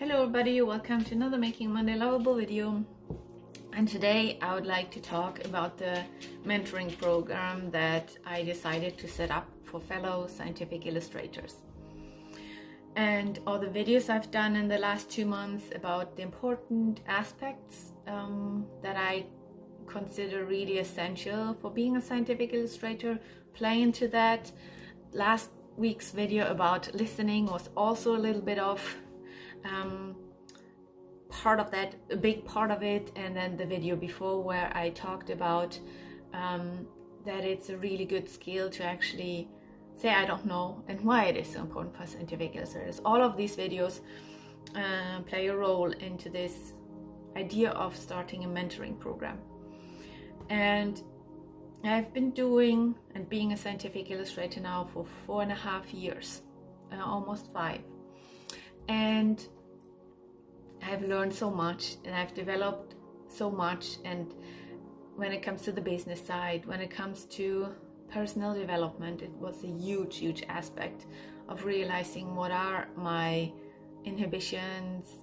Hello everybody, welcome to another Making Monday Lovable video. And today I would like to talk about the mentoring program that I decided to set up for fellow scientific illustrators. And all the videos I've done in the last 2 months about the important aspects that I consider really essential for being a scientific illustrator play into that. Last week's video about listening was also a little bit of part of that, a big part of it, and then the video before where I talked about that it's a really good skill to actually say I don't know and why it is so important for scientific illustrators. All of these videos play a role into this idea of starting a mentoring program. And I've been doing and being a scientific illustrator now for 4.5 years, almost 5. And I've learned so much and I've developed so much. And when it comes to the business side, when it comes to personal development, it was a huge aspect of realizing what are my inhibitions,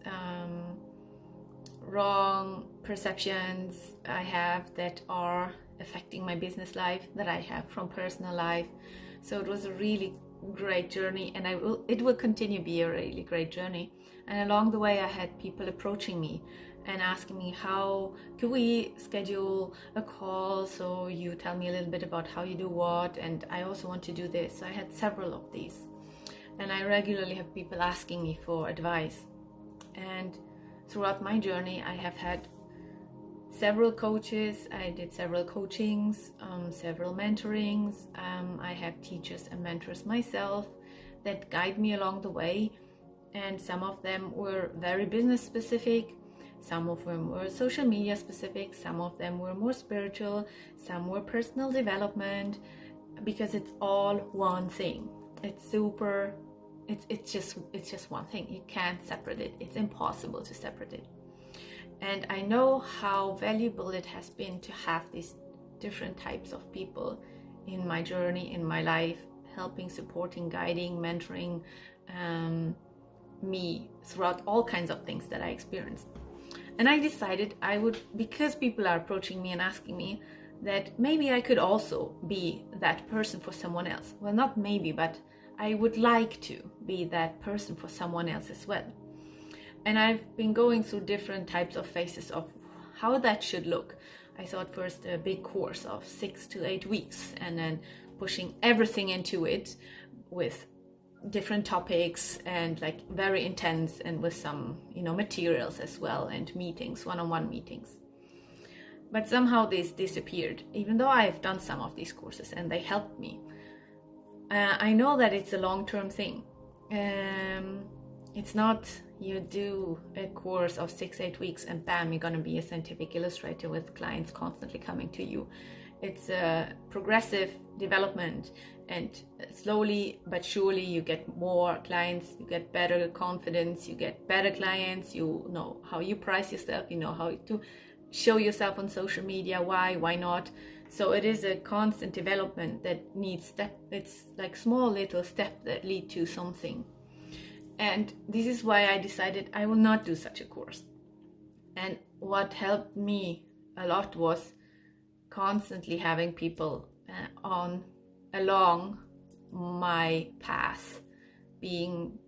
wrong perceptions I have that are affecting my business life, that I have from personal life. So it was a really great journey, and it will continue to be a really great journey. And along the way I had people approaching me and asking me, how could we schedule a call so you tell me a little bit about how you do what, and I also want to do this. So I had several of these, and I regularly have people asking me for advice. And throughout my journey I have had several coaches, I did several coachings, several mentorings. I have teachers and mentors myself that guide me along the way, and some of them were very business specific, some of them were social media specific, some of them were more spiritual, some were personal development, because it's all one thing. It's just one thing. You can't separate it. It's impossible to separate it. And I know how valuable it has been to have these different types of people in my journey, in my life, helping, supporting, guiding, mentoring me throughout all kinds of things that I experienced. And I decided I would, because people are approaching me and asking me, that maybe I could also be that person for someone else. Well, not maybe, but I would like to be that person for someone else as well. And I've been going through different types of phases of how that should look. I thought first a big course of 6 to 8 weeks, and then pushing everything into it with different topics and like very intense, and with some, materials as well, and meetings, one-on-one meetings. But somehow this disappeared, even though I've done some of these courses and they helped me. I know that it's a long-term thing. It's not you do a course of 6-8 weeks and bam, you're going to be a scientific illustrator with clients constantly coming to you. It's a progressive development, and slowly but surely you get more clients, you get better confidence, you get better clients, you know how you price yourself, you know how to show yourself on social media, why not. So it is a constant development that needs it's like small little steps that lead to something. And this is why I decided I will not do such a course. And what helped me a lot was constantly having people along my path, being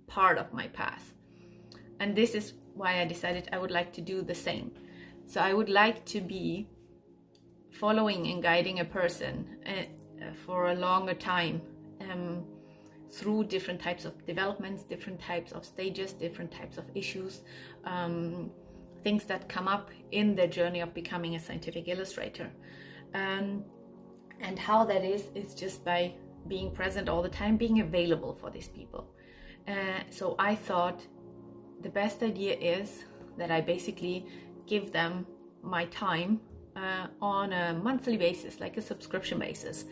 part of my path. And this is why I decided I would like to do the same. So I would like to be following and guiding a person for a longer time, through different types of developments, different types of stages, different types of issues, things that come up in the journey of becoming a scientific illustrator. And how that is just by being present all the time, being available for these people. So I thought the best idea is that I basically give them my time on a monthly basis, like a subscription basis.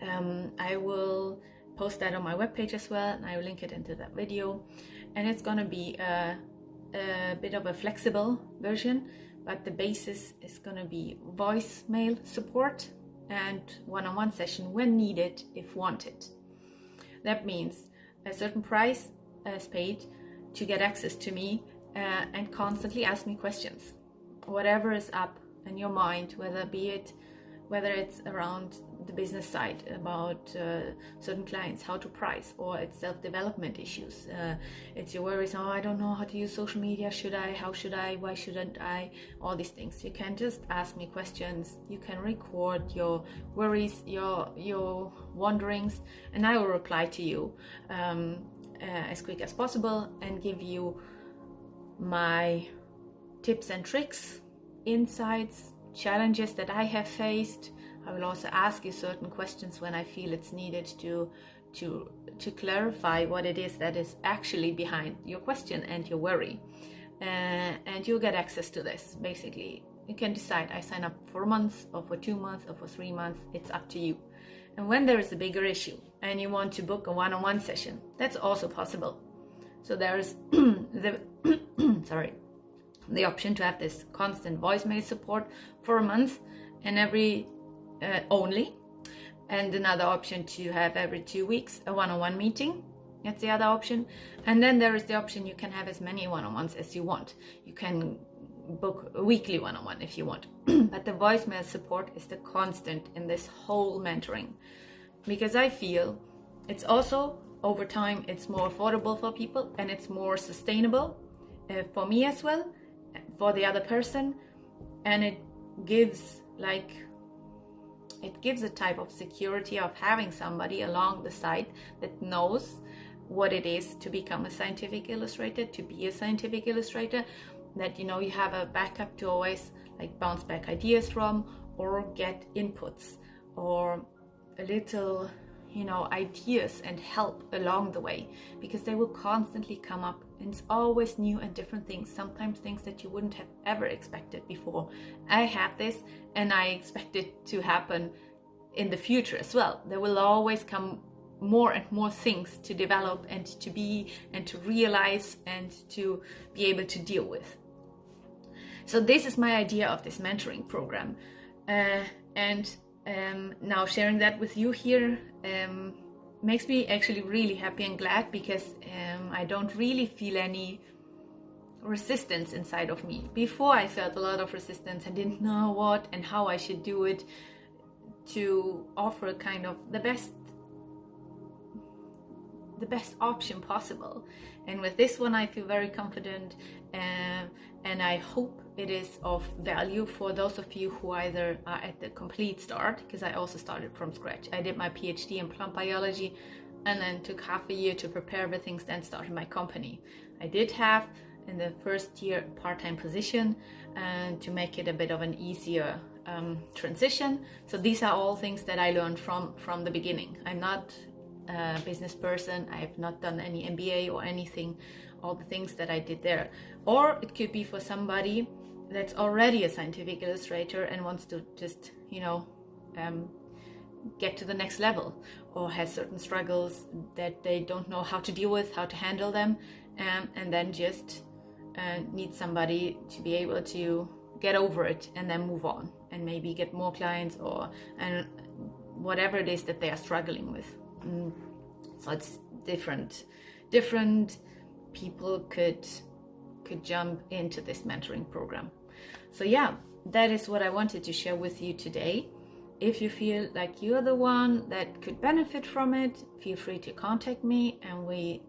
I will post that on my webpage as well, and I will link it into that video. And it's gonna be a bit of a flexible version, but the basis is gonna be voicemail support and one-on-one session when needed, if wanted. That means a certain price is paid to get access to me and constantly ask me questions. Whatever is up in your mind, whether it's around the business side, about certain clients, how to price, or it's self-development issues, it's your worries, oh, I don't know how to use social media, should I, how should I, why shouldn't I, all these things. You can just ask me questions, you can record your worries, your wonderings, and I will reply to you as quick as possible and give you my tips and tricks, insights, challenges that I have faced. I will also ask you certain questions when I feel it's needed to clarify what it is that is actually behind your question and your worry. And you'll get access to this. Basically, you can decide, I sign up for a month or for 2 months or for 3 months. It's up to you. And when there is a bigger issue and you want to book a one-on-one session, that's also possible. So there's the option to have this constant voicemail support for a month and every only, and another option to have every 2 weeks a one-on-one meeting. That's the other option. And then there is the option you can have as many one-on-ones as you want. You can book a weekly one-on-one if you want. But the voicemail support is the constant in this whole mentoring, because I feel it's also, over time, it's more affordable for people and it's more sustainable for me as well, for the other person, and it gives a type of security of having somebody along the side that knows what it is to become a scientific illustrator, to be a scientific illustrator, that you have a backup to always bounce back ideas from, or get inputs, or a little ideas and help along the way, because they will constantly come up, and it's always new and different things, sometimes things that you wouldn't have ever expected before. I had this and I expect it to happen in the future as well. There will always come more and more things to develop and to be and to realize and to be able to deal with. So this is my idea of this mentoring program, and now sharing that with you here makes me actually really happy and glad, because I don't really feel any resistance inside of me. Before, I felt a lot of resistance. I didn't know what and how I should do it to offer kind of the best option possible. And with this one, I feel very confident, and I hope it is of value for those of you who either are at the complete start, because I also started from scratch. I did my PhD in plant biology and then took half a year to prepare everything, then started my company. I did have in the first year a part-time position, and to make it a bit of an easier transition. So these are all things that I learned from the beginning. I'm not a business person. I have not done any MBA or anything, all the things that I did there. Or it could be for somebody that's already a scientific illustrator and wants to just, get to the next level, or has certain struggles that they don't know how to deal with, how to handle them, and then just need somebody to be able to get over it and then move on and maybe get more clients, and whatever it is that they are struggling with. So it's different people could jump into this mentoring program. So yeah, that is what I wanted to share with you today. If you feel like you're the one that could benefit from it, feel free to contact me and we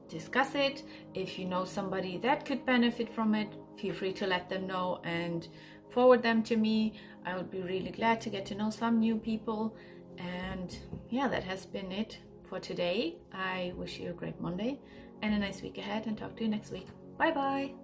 discuss it. If you know somebody that could benefit from it, feel free to let them know and forward them to me. I would be really glad to get to know some new people. And yeah, that has been it for today. I wish you a great Monday and a nice week ahead, and talk to you next week. Bye bye.